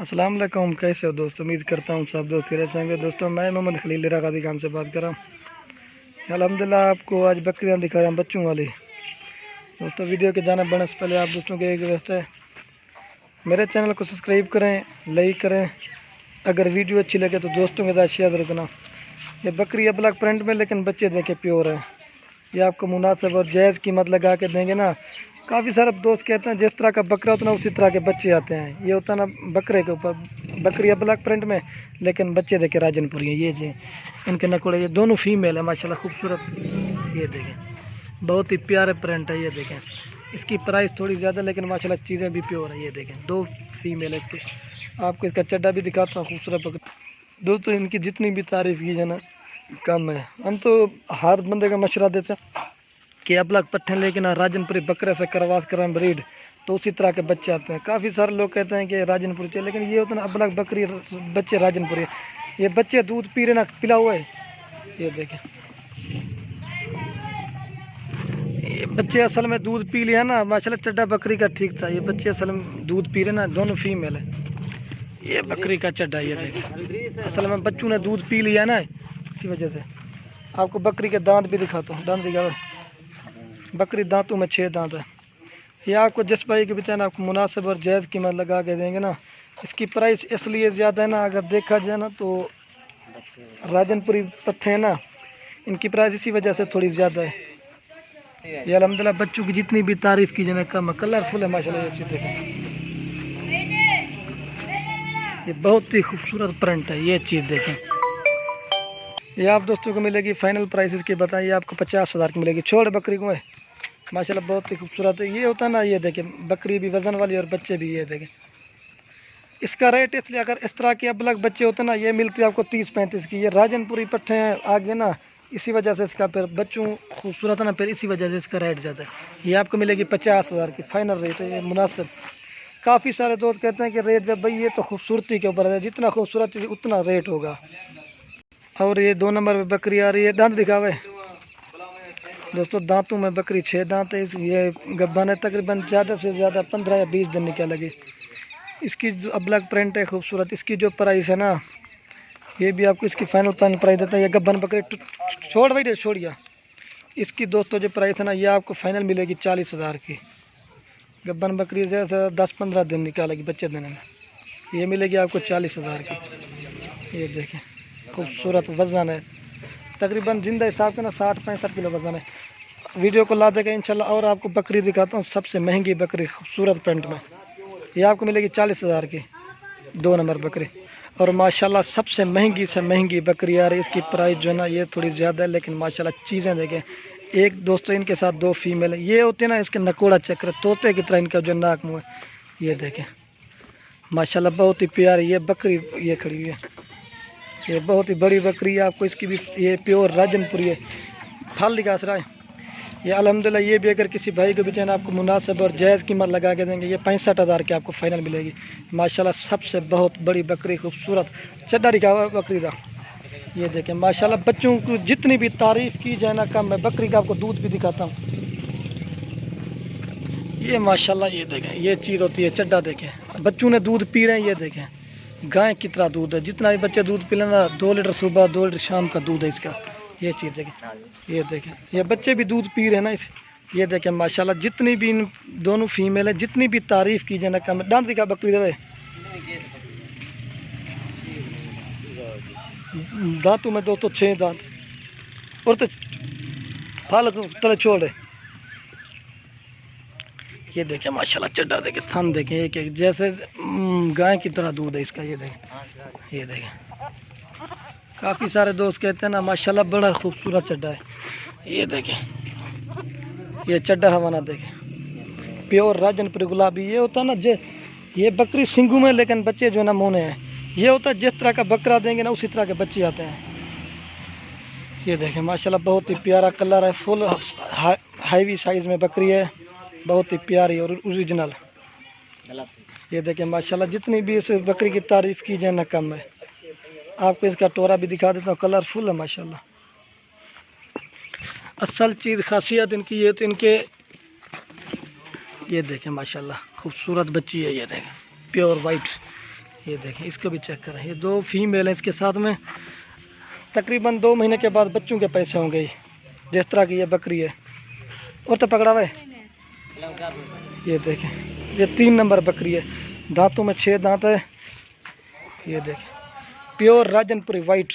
अस्सलाम वालेकुम, कैसे हो दोस्तों। उम्मीद करता हूँ सब दोस्त खैरियत से होंगे। दोस्तों मैं मोहम्मद खलील रागादी खान से बात कर रहा हूँ। अल्हम्दुलिल्लाह आपको आज बकरियाँ दिखा रहे हैं बच्चों वाली। दोस्तों वीडियो के जाने बढ़ने से पहले आप दोस्तों के एक रिक्वेस्ट है, मेरे चैनल को सब्सक्राइब करें, लाइक करें। अगर वीडियो अच्छी लगे तो दोस्तों के साथ शेयर रखना। ये बकरी है ब्लैक प्रिंट में, लेकिन बच्चे देखें प्योर हैं। ये आपको मुनासिब और जायज़ कीमत लगा के देंगे ना। काफ़ी सारे दोस्त कहते हैं जिस तरह का बकरा होता है ना उसी तरह के बच्चे आते हैं। ये होता है ना बकरे के ऊपर, बकरी है ब्लैक प्रिंट में लेकिन बच्चे देखे राजनपुरी हैं। ये जी इनके नकुड़े, ये दोनों फीमेल है माशाल्लाह खूबसूरत। ये देखें बहुत ही प्यारे प्रिंट है। ये देखें इसकी प्राइस थोड़ी ज़्यादा लेकिन माशाल्लाह चीज़ें भी प्योर है। ये देखें दो फीमेल है इसके। आपको इसका चड्डा भी दिखाता हूँ, खूबसूरत बकरा। दोस्तों इनकी जितनी भी तारीफ़ की जाए ना कम है। हम तो हर बंदे का मशवरा देते हैं कि अबलग पट्ठे लेकिन राजनपुरी बकरे से करवास करें ब्रीड, तो उसी तरह के बच्चे आते हैं। काफ़ी सारे लोग कहते हैं कि राजनपुरी चाहिए, लेकिन ये होता है ना अबलग बकरी बच्चे राजनपुरी। ये बच्चे दूध पी रहे ना, पिला हुआ है। ये देखें ये बच्चे असल में दूध पी लिया ना माशाल्लाह। चड्डा बकरी का ठीक था। ये बच्चे असल में दूध पी रहे ना, दोनों फीमेल है। ये बकरी का चड्डा, ये देखें असल में बच्चों ने दूध पी लिया ना, इसी वजह से। आपको बकरी के दांत भी दिखाता हूँ। दांत दिखा, बकरी दांतों में 6 दांत है। ये आपको जिस भाई के बेचारा आपको मुनासिब और जायज़ कीमत लगा के देंगे ना। इसकी प्राइस इसलिए ज़्यादा है ना, अगर देखा जाए ना तो राजनपुरी पट्ठे हैं ना, इनकी प्राइस इसी वजह से थोड़ी ज़्यादा है। ये अल्हम्दुलिल्लाह बच्चों की जितनी भी तारीफ़ की जाए कम है। कलरफुल है माशाल्लाह। ये चीज़ देखें, ये बहुत ही खूबसूरत प्रिंट है। ये चीज़ देखें, ये आप दोस्तों को मिलेगी फाइनल प्राइस इसकी बताइए आपको 50,000 की मिलेगी। छोड़ बकरी को है माशाल्लाह, बहुत ही खूबसूरत है। ये होता है ना, ये देखें बकरी भी वज़न वाली और बच्चे भी। ये देखें इसका रेट इसलिए, अगर इस तरह के अबलग बच्चे होते ना ये मिलती है आपको 30-35 की। ये राजनपुरी पट्ठे हैं आगे ना, इसी वजह से इसका फिर बच्चों खूबसूरत है ना, फिर इसी वजह से इसका रेट ज़्यादा है। ये आपको मिलेगी 50,000 की फाइनल रेट है। ये मुनासिब। काफ़ी सारे दोस्त कहते हैं कि रेट जब भाई ये तो खूबसूरती के ऊपर है, जितना खूबसूरत उतना रेट होगा। और ये 2 नंबर पे बकरी आ रही है। दांत दिखावे दोस्तों, दांतों में बकरी 6 दांत है। ये गब्बन है, तकरीबन ज़्यादा से ज़्यादा 15 या 20 दिन निकलेगी। इसकी जो अबलग प्रिंट है खूबसूरत। इसकी जो प्राइस है ना, ये भी आपको इसकी फाइनल प्राइस देता है। ये गब्बन बकरी छोड़ भाई छोड़िया। इसकी दोस्तों जो प्राइस है ना, ये आपको फाइनल मिलेगी 40,000 की। गब्बन बकरी से 10-15 दिन निकालेगी बच्चे देने में। ये मिलेगी आपको 40,000 की। ये देखें खूबसूरत वज़न है, तकरीबन जिंदा हिसाब के ना 60-65 किलो वज़न है। वीडियो को ला देगा इंशाल्लाह। और आपको बकरी दिखाता हूँ, सबसे महंगी बकरी खूबसूरत पेंट में। ये आपको मिलेगी 40,000 की 2 नंबर बकरी। और माशाल्लाह सबसे महंगी से महंगी बकरी आ रही है। इसकी प्राइस जो है ना ये थोड़ी ज़्यादा है, लेकिन माशाल्लाह चीज़ें देखें। एक दोस्तों इनके साथ 2 फीमेल है। ये होते हैं ना इसके नकोड़ा चक्र, तोते की तरह इनका जो नाक मुँह है। ये देखें माशाल्लाह बहुत ही प्यारी ये बकरी ये खड़ी हुई है। ये बहुत ही बड़ी बकरी है। आपको इसकी भी ये प्योर राजनपुरी है। फल दिखा रहा है। ये अल्हम्दुलिल्लाह ये भी अगर किसी भाई को बेचना आपको मुनासिब और जायज़ कीमत लगा के देंगे। ये 65,000 की आपको फाइनल मिलेगी माशाल्लाह। सबसे बहुत बड़ी बकरी खूबसूरत चड्डा दिखा हुआ बकरी का। ये देखें माशाल्लाह बच्चों को जितनी भी तारीफ़ की जाए ना कम है। बकरी का आपको दूध भी दिखाता हूँ। ये माशाल्लाह ये देखें ये चीज़ होती है चड्डा। देखें बच्चों ने दूध पी रहे हैं। ये देखें गाय की तरह दूध है। जितना भी बच्चे दूध पी लेना, 2 लीटर सुबह 2 लीटर शाम का दूध है इसका। ये चीज़ देखें, ये देखें ये बच्चे भी दूध पी रहे हैं ना इसे। ये देखें माशाल्लाह जितनी भी इन दोनों फीमेल है, जितनी भी तारीफ़ की जाए ना कम। दांत दिखा बकरी दे, दांतों में दोस्तों 6 दांत। और तो फाल तले छोड़े। ये देखें माशाल्लाह चड्डा देखें, थन देखें एक एक जैसे गाय की तरह दूध है इसका। ये देखें, ये देखें काफ़ी सारे दोस्त कहते हैं ना माशाल्लाह बड़ा खूबसूरत चड्डा है। ये देखें ये चड्डा हवाना देखें प्योर राजनपुरी गुलाबी। ये होता है ना जे ये बकरी सिंगू में, लेकिन बच्चे जो है ना मोने हैं। ये होता है जिस तरह का बकरा देंगे ना उसी तरह के बच्चे आते हैं। ये देखें माशाल्लाह बहुत ही प्यारा कलर है। फुल हाईवी साइज़ में बकरी है, बहुत ही प्यारी और ओरिजिनल। ये देखें माशाल्लाह जितनी भी इस बकरी की तारीफ़ की जाए ना कम है। आपको इसका टोरा भी दिखा देता हूँ, कलरफुल है माशाल्लाह। असल चीज़ खासियत इनकी ये तो इनके ये देखें माशाल्लाह खूबसूरत बच्ची है। ये देखें प्योर वाइट ये देखें, इसको भी चेक करें। ये 2 फीमेल हैं इसके साथ में। तकरीबन 2 महीने के बाद बच्चों के पैसे होंगे जिस तरह की ये बकरी है। और तो पकड़ा हुआ है। ये देखें, ये 3 नंबर बकरी है। दांतों में 6 दांत है। ये देखें, प्योर राजनपुरी वाइट।